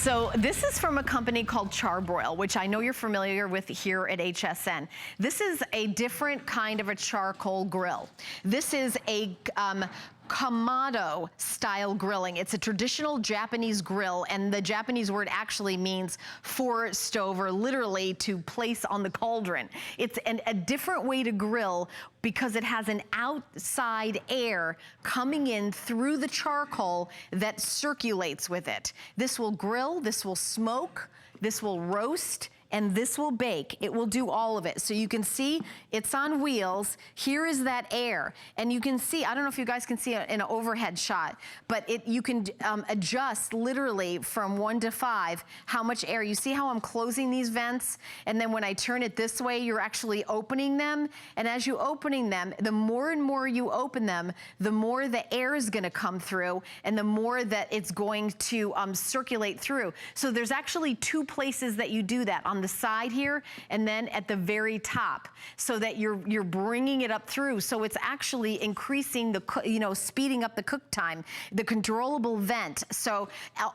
So this is from a company called CharBroil, which I know you're familiar with here at HSN. This is a different kind of a charcoal grill. This is a Kamado style grilling. It's a traditional Japanese grill, and the Japanese word actually means for stove, or literally to place on the cauldron. It's a different way to grill because it has an outside air coming in through the charcoal that circulates with it. This will grill, this will smoke, this will roast, and this will bake. It will do all of it. So you can see it's on wheels. Here is that air. And you can see, I don't know if you guys can see it in an overhead shot, but you can adjust literally from 1 to 5 how much air. You see how I'm closing these vents? And then when I turn it this way, you're actually opening them. And as you're opening them, the more and more you open them, the more the air is gonna come through and the more that it's going to circulate through. So there's actually 2 places that you do that, on the side here and then at the very top, so that you're bringing it up through. So it's actually increasing the, speeding up the cook time, the controllable vent. So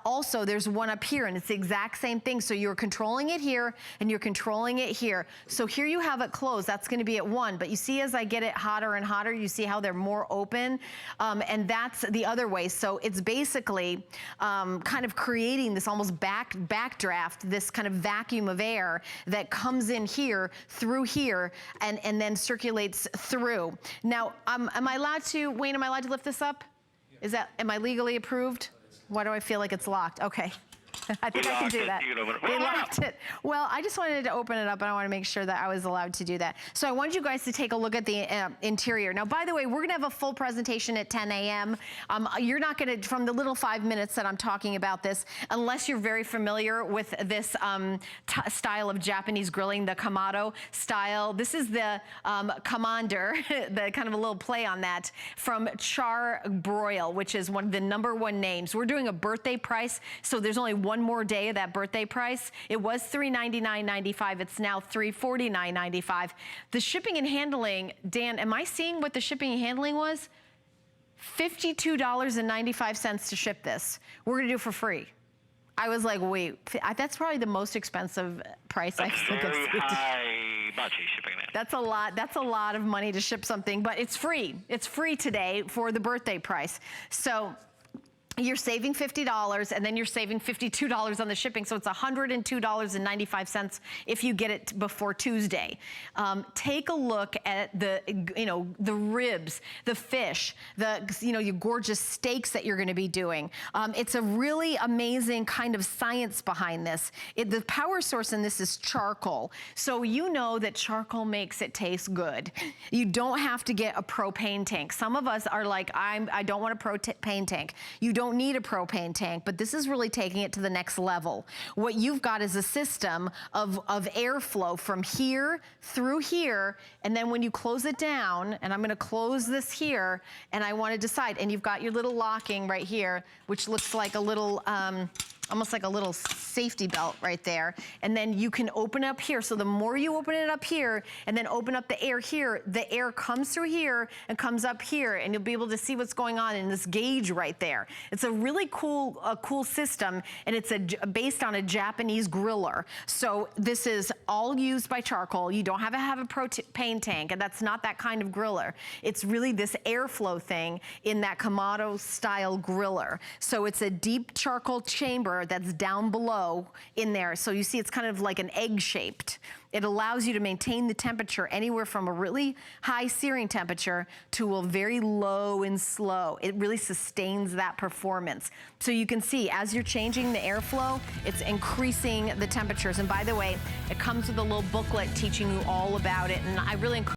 also there's one up here, and it's the exact same thing. So you're controlling it here and you're controlling it here. So here you have it closed. That's going to be at 1, but you see as I get it hotter and hotter, you see how they're more open, and that's the other way. So it's basically kind of creating this almost backdraft, this kind of vacuum of air that comes in here, through here, and then circulates through. Now, am I allowed to, Wayne, am I allowed to lift this up? Am I legally approved? Why do I feel like it's locked? Okay. I think I can do that. They locked it. Well, I just wanted to open it up, and I want to make sure that I was allowed to do that. So I want you guys to take a look at the interior. Now, by the way, we're going to have a full presentation at 10 a.m. You're not going to, from the little 5 minutes that I'm talking about this, unless you're very familiar with this style of Japanese grilling, the Kamado style. This is the Kamander, the kind of a little play on that, from CharBroil, which is one of the #1 names. We're doing a birthday price, so there's only one more day of that birthday price. It was $399.95. It's now $349.95. The shipping and handling, Dan, am I seeing what the shipping and handling was? $52.95 to ship this. We're gonna do it for free. I was like, wait, that's probably the most expensive price I think I've seen. High budget shipping. That's a lot. That's a lot of money to ship something, but it's free. It's free today for the birthday price. So you're saving $50, and then you're saving $52 on the shipping, so it's $102.95 if you get it before Tuesday. Take a look at the ribs, the fish, your gorgeous steaks that you're gonna be doing. It's a really amazing kind of science behind this. The power source in this is charcoal, so you know that charcoal makes it taste good. You don't have to get a propane tank. Some of us are like, I don't want a propane tank. You don't need a propane tank, but this is really taking it to the next level. What you've got is a system of airflow from here through here, and then when you close it down, and I'm gonna close this here, and I wanna decide, and you've got your little locking right here, which looks like a little, almost like a little safety belt right there. And then you can open up here. So the more you open it up here and then open up the air here, the air comes through here and comes up here, and you'll be able to see what's going on in this gauge right there. It's a really cool system, and it's based on a Japanese griller. So this is all used by charcoal. You don't have to have a propane tank, and that's not that kind of griller. It's really this airflow thing in that Kamado style griller. So it's a deep charcoal chamber that's down below in there. So you see it's kind of like an egg shaped. It allows you to maintain the temperature anywhere from a really high searing temperature to a very low and slow. It really sustains that performance. So you can see as you're changing the airflow, it's increasing the temperatures. And by the way, it comes with a little booklet teaching you all about it. And I really encourage